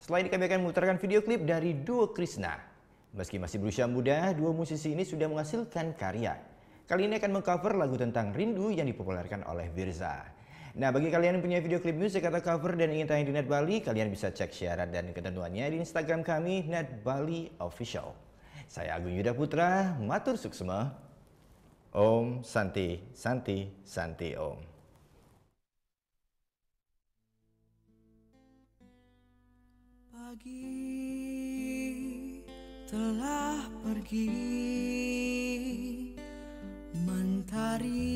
Setelah ini kami akan memutarkan video klip dari duo Krishna. Meski masih berusia muda, duo musisi ini sudah menghasilkan karya. Kali ini akan mengcover lagu tentang rindu yang dipopulerkan oleh Virza. Nah, bagi kalian yang punya video klip musik atau cover dan ingin tayang di Net Bali, kalian bisa cek syarat dan ketentuannya di Instagram kami, Net Bali Official. Saya Agung Yuda Putra, matur suksema. Om Santi, Santi, Santi Om. Pagi telah pergi, mentari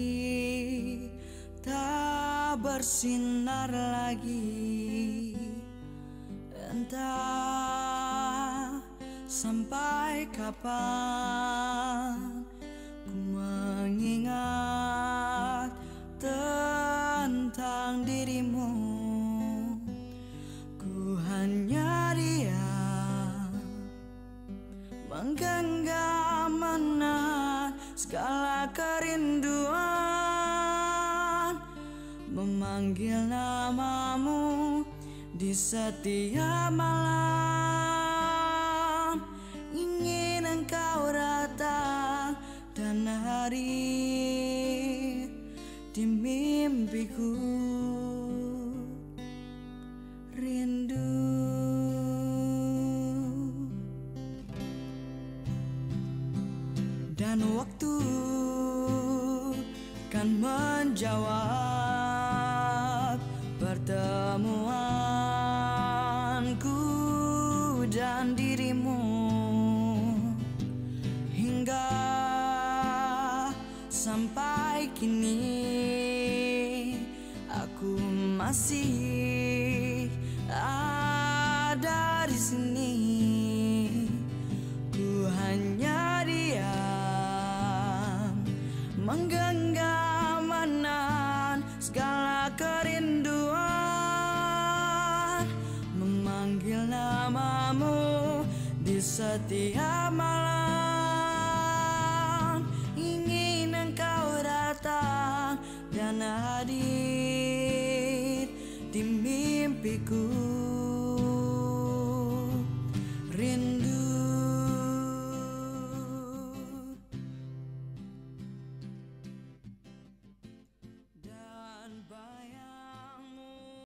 tak bersinar lagi. Entah sampai kapan ku mengingat tentang dirimu. Ku hanya diam, menggenggam menahan segala kerinduan, memanggil namamu di setiap malam. Ingin engkau datang dan hadir di mimpiku. Rindu dan waktu kan menjawab pertemuanku dan dirimu. Hingga sampai kini aku masih ada di sini. Ku hanya diam, menggenggam menahan segala kerinduan, memanggil namamu di setiap malam.